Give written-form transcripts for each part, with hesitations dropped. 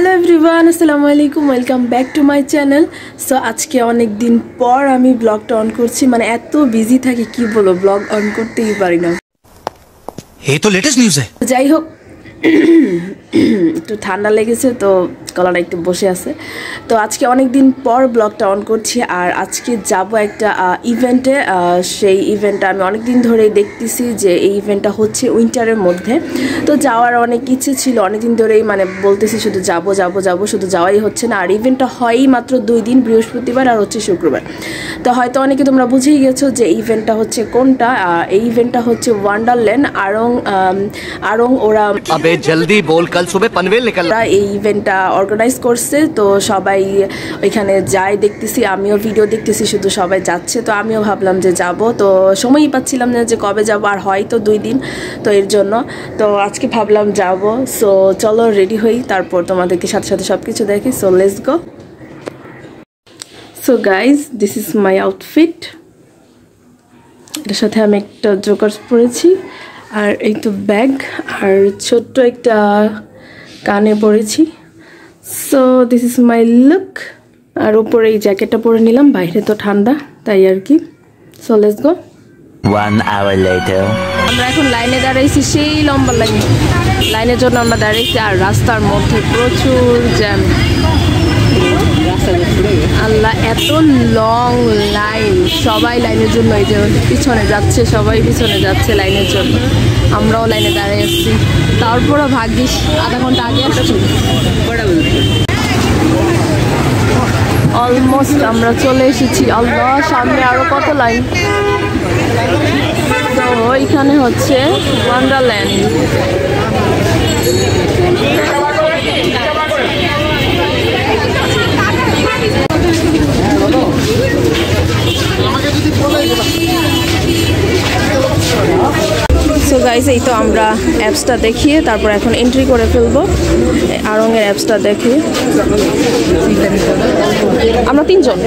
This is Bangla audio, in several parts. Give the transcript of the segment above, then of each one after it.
हेलो एवरीवन अस्सलामु आलैकुम welcome back to my channel. So आज के अनेक दिन पर आमी ब्लगटा अन करছি মানে এত বিজি থাকি কি বলবো ব্লগ অন করতেই পারি না। ये तो लेटेस्ट न्यूज़ है। যাই হোক একটু ঠান্ডা লেগেছে তো গলাটা একটু বসে আছে। তো আজকে অনেক দিন পর ব্লগটা অন করছি আর আজকে যাব একটা ইভেন্টে। সেই ইভেন্টটা আমি অনেক দিন ধরেই দেখতেছি যে এই ইভেন্টটা হচ্ছে উইন্টারের মধ্যে। তো যাওয়ার অনেক ইচ্ছে ছিল, অনেক দিন ধরেই মানে বলতেছি শুধু যাব যাব যাব, শুধু যাওয়াই হচ্ছে না। আর ইভেন্টটা হয়ই মাত্র 2 দিন, বৃহস্পতিবার আর হচ্ছে শুক্রবার। তো হয়তো অনেকে তোমরা বুঝেই গেছো যে ইভেন্টটা হচ্ছে কোনটা। এই ইভেন্টটা হচ্ছে ওয়ান্ডারল্যান্ড আড়ং ওরা जल्दी बोल, कल सुबह पनवेल निकल। এই ইভেন্টটা অর্গানাইজ করছে, তো সবাই ওইখানে যায় দেখতেছি, আমিও ভিডিও দেখতেছি, শুধু সবাই যাচ্ছে। তো আমিও ভাবলাম যে যাব, তো সময়ই পাচ্ছিলাম না যে কবে যাব, আর হয়তো 2 দিন, তো এর জন্য তো আজকে ভাবলাম যাব। সো চলো রেডি হই, তারপর তোমাদেরকে সাথে সাথে সব কিছু দেখি। So let's go. So guys this is my outfit. এটার সাথে আমি একটা জোকার্স পরেছি, আর এই তো ব্যাগ, আর ছোট্ট একটা কানে পরেছি। So this is my look. আর উপরে এই জ্যাকেটটা পরে নিলাম, বাইরে তো ঠান্ডা তাই আর কি। So let's go. 1 hour later আমরা এখন লাইনে দাঁড়াইছি, সেই লম্বা লাইনের জন্য আমরা দাঁড়াইছি। আর রাস্তার মধ্যে প্রচুর জ্যাম। আল্লাহ, এত লং লাইন, সবাই লাইনের জন্য এই যে পিছনে যাচ্ছে, সবাই পিছনে যাচ্ছে লাইনের জন্য। আমরাও লাইনে দাঁড়িয়ে আসছি, তারপরও ভাগ্যিস আধা ঘন্টা আগে আসছি। অলমোস্ট আমরা চলে এসেছি। আল্লাহ, সামনে আরো কত লাইন। তো ওইখানে হচ্ছে ওয়ান্ডারল্যান্ড। সো গাইস, এই তো আমরা অ্যাপসটা দেখিয়ে তারপর এখন এন্ট্রি করে ফেলবো। আড়ংয়ের অ্যাপসটা দেখি। আমরা 3 জন,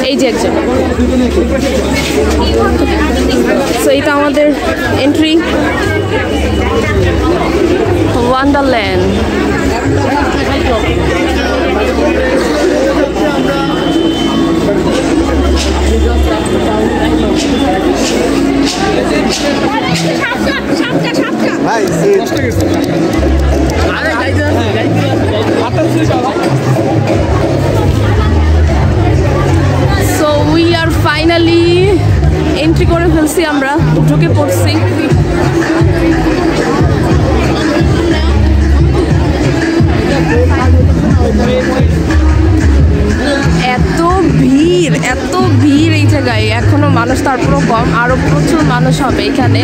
এই যে একজন। সো এই তো আমাদের entry Wonderland. So we are finally entry করে ফেলছি, আমরা ঢুকে পড়ছি। এত ভিড় এই জায়গায়, এখনো মানুষ তারপরও কম, আরো প্রচুর মানুষ হবে এখানে।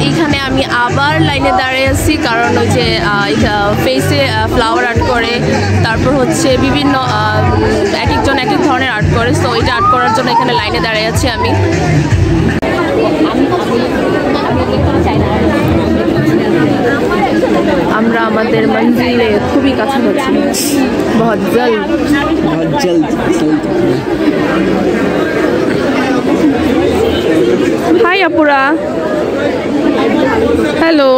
এইখানে আমি আবার লাইনে দাঁড়িয়ে আছি, কারণ ওই যে ফেসে ফ্লাওয়ার আর্ট করে, তারপর হচ্ছে বিভিন্ন এক একজন এক এক ধরনের আর্ট করে। তো ওইটা আর্ট করার জন্য এখানে লাইনে দাঁড়িয়ে আছি আমি। আমরা আমাদের মঞ্জিলে খুবই কাছাকাছি। বহুত জলদ। হাই আপুরা, হ্যালো।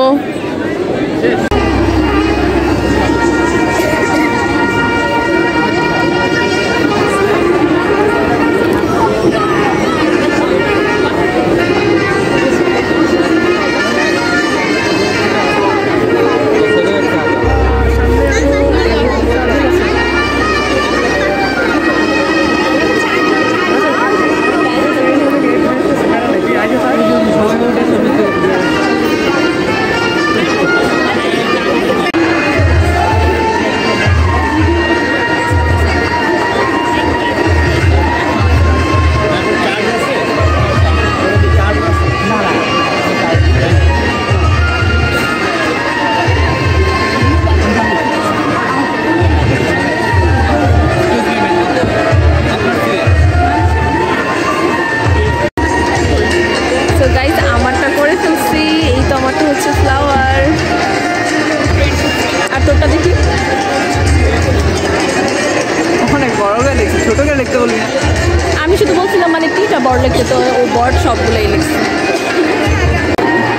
বড় লিখতে, তো ও বড় সবগুলোই লিখছে।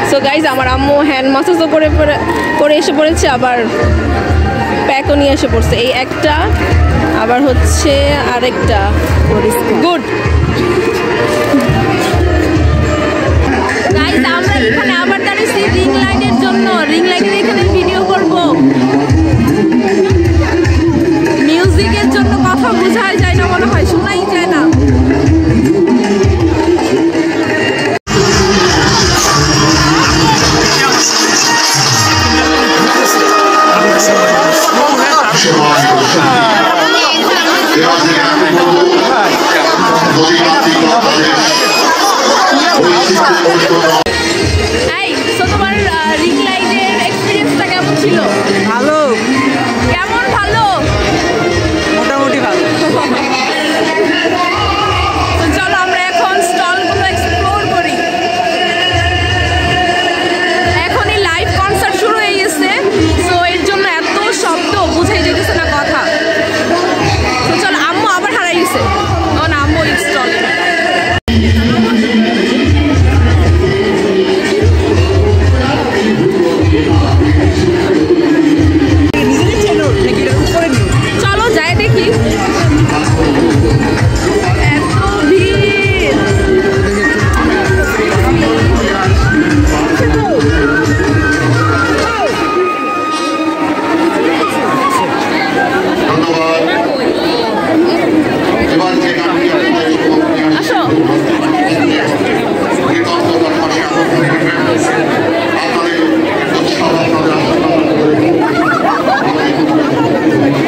সো গাইজ আমার আম্মু হ্যান্ড মাসাজও করে এসে পড়েছে, আবার প্যাকও নিয়ে এসে পড়ছে। এই একটা, আবার হচ্ছে আরেকটা। গুড গাইজ, আমরা এখানে আবার দাঁড়িয়েছি রিং লাইটের জন্য। রিং লাইটের এখানে ভিডিও করব। মিউজিকের জন্য কথা বোঝাই যায় না, মনে হয় শোনাই যায় না। তোমার রিং লাইটের এক্সপিরিয়েন্সটা কেমন ছিল? ভালো। কেমন ভালো? মোটামুটি ভালো। চলো আমরা এখন স্টলগুলো এক্সপ্লোর করি। এখনই লাইভ কনসার্ট শুরু হয়ে গেছে, সো এর জন্য এত শব্দ বুঝাই যেতেছে না কথা। তো চলো, আম্মু আবার হারাই গেছে, না আম্মু স্টলে। চলো যাই দেখি। এত ভিড়। আসো।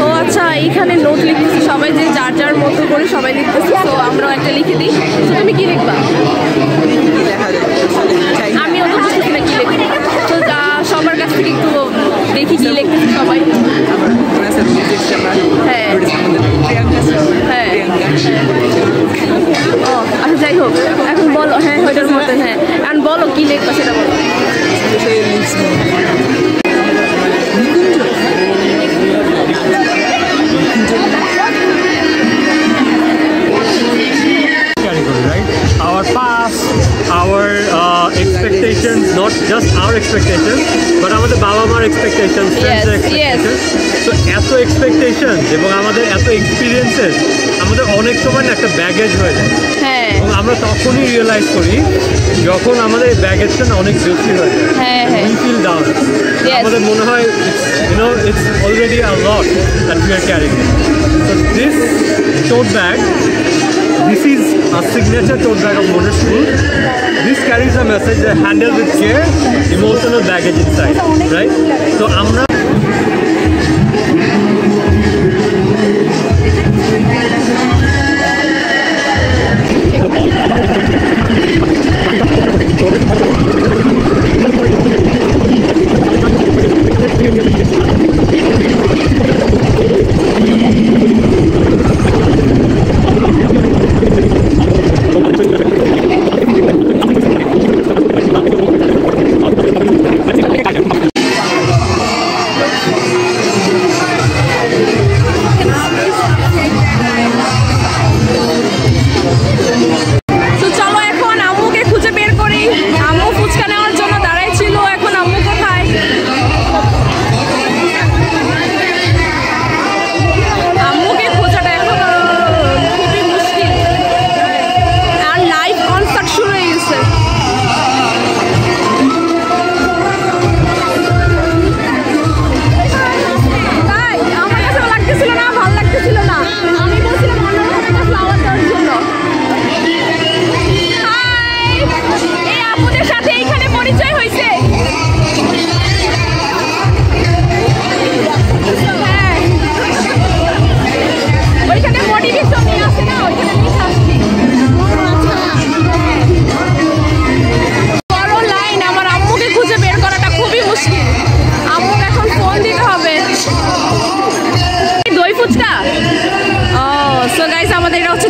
ও আচ্ছা, এইখানে নোট লিখতেছি সবাই, যে যার যার মতো করে সবাই লিখতেছি। তো আমরাও একটা লিখে দিই। তুমি কি লিখবা? আমিও তো বুঝতেছি না কি লিখবো। তো সবার কাছ থেকে একটু দেখি কি লিখতেছি সবাই। হ্যাঁ হ্যাঁ, ও আচ্ছা যাই হোক, এখন বলো। হ্যাঁ ওইটার মতো। হ্যাঁ এখন বলো কি লিখবা সেটা বলো। Our past, our expectations, not just our expectations, but আমাদের বাবা মার expectations, friends expectations. So এত expectations এবং আমাদের এত experiences আমাদের অনেক সময় একটা ব্যাগেজ হয়ে যায়। হ্যাঁ, এবং আমরা তখনই রিয়েলাইজ করি যখন আমাদের ব্যাগেজটা না অনেক বেশি হয়ে যায়। হ্যাঁ হ্যাঁ, we feel down. আমাদের মনে হয় it's already a lot that we are carrying. So this tote bag, this is a signature tote bag of Monash School. This carries a message that handle with care, emotional baggage inside, right? So আমরা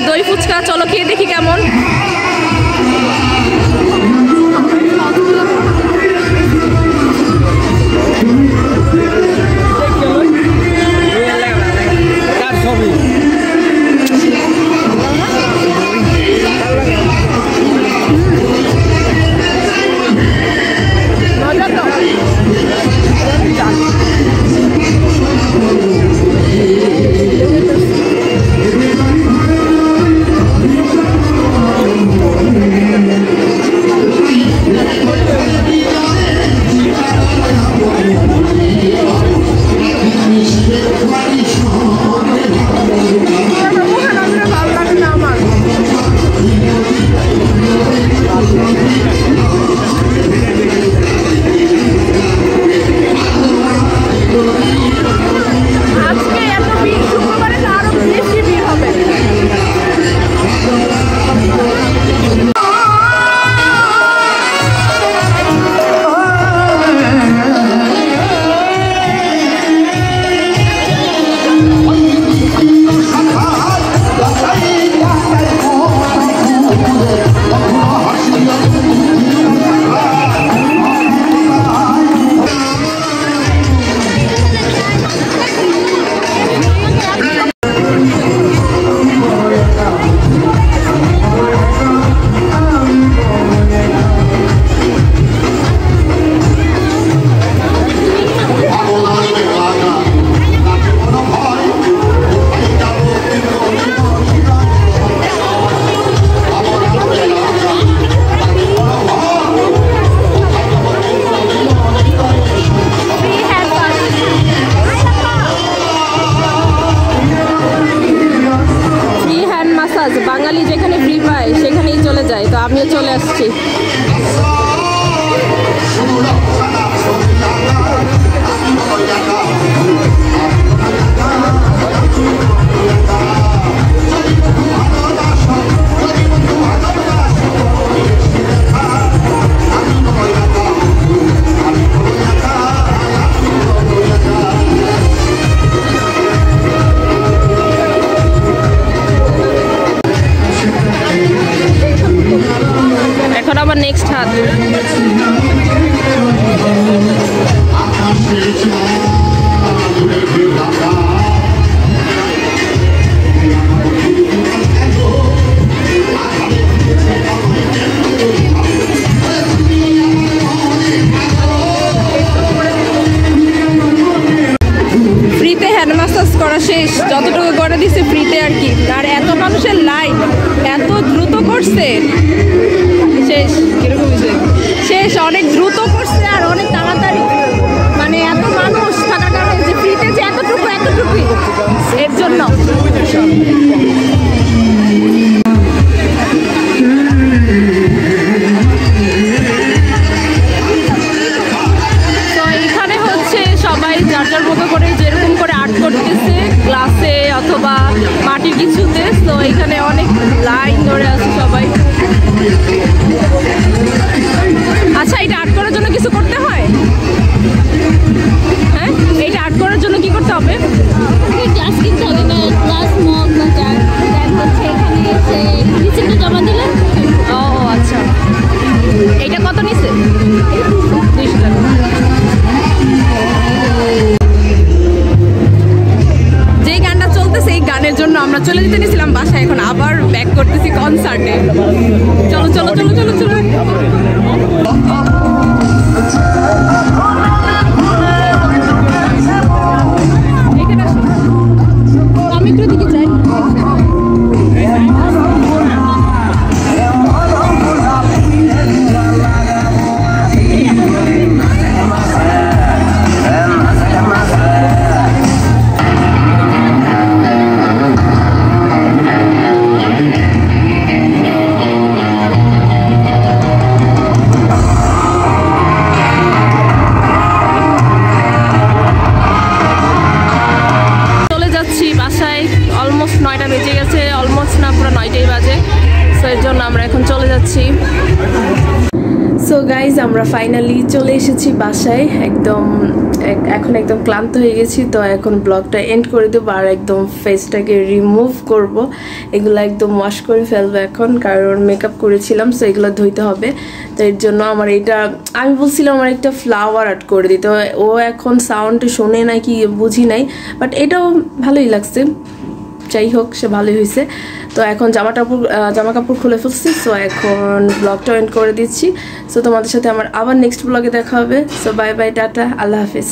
দই ফুচকা, চলো খেয়ে দেখি কেমন। হয় সেখানেই চলে যায়, তো আমিও চলে আসছি। এখন আবার নেক্সট হাত। ফ্রিতে হ্যান্ড ম্যাসাজ করা শেষ, যতটুকু করে দিচ্ছে ফ্রিতে আর কি। আর এত মানুষের লাইন, এত দ্রুত করছে, শেষ কিরকম শেষ, অনেক দ্রুত করছে আর অনেক তাড়াতাড়ি। মানে এত মানুষ থাকার কারণে যে ফ্রিতে যে এতটুকুই এর জন্য। তো এখানে হচ্ছে সবাই যার যার মতো করে যেরকম করে আর্ট করতেছে, গ্লাসে অথবা মাটির কিছুতে। তো এখানে অনেক লাইন ধরে আছে সবাই। আচ্ছা, এটা আর্ট করার জন্য কিছু করতে হয়? হ্যাঁ, এইটা আর্ট করার জন্য কি করতে হবে? ক্লাস কিনতে হবে, ক্লাস মগ না যার হচ্ছে এখানে এসে রিসিপ্টটা জমা দিলে। ও আচ্ছা, এইটা কত নিছে? 200 টাকা। যেই গানটা চলতেছে এই গানের জন্য আমরা চলে যেতে নিয়েছিলাম বাসায়, এখন আবার ব্যাক করতেছি কনসার্টে। চলো চলো চলো চলো চলো। আমি একটু দিকে চাই। অলমোস্ট 9টা বেজে গেছে, অলমোস্ট না পুরো 9টাই বাজে। সো এর জন্য আমরা এখন চলে যাচ্ছি। সো গাইজ, আমরা ফাইনালি চলে এসেছি বাসায়। এখন একদম ক্লান্ত হয়ে গেছি, তো এখন ব্লগটা এন্ড করে দেবো আর একদম ফেসটাকে রিমুভ করব। এগুলো একদম ওয়াশ করে ফেলবো এখন, কারণ মেকআপ করেছিলাম, সো এগুলো ধুইতে হবে। তো এর জন্য আমার আমি বলছিলাম আমার একটা ফ্লাওয়ার আর্ট করে দিতে। ও এখন সাউন্ড শোনে নাকি বুঝি নাই, বাট এটাও ভালোই লাগছে। যাই হোক, সে ভালোই হয়েছে। তো এখন জামা কাপড় খুলে ফেলছি। সো এখন ব্লগটা এন্ড করে দিচ্ছি। সো তোমাদের সাথে আমার আবার নেক্সট ব্লগে দেখা হবে। সো বাই বাই, টাটা, আল্লাহ হাফিজ।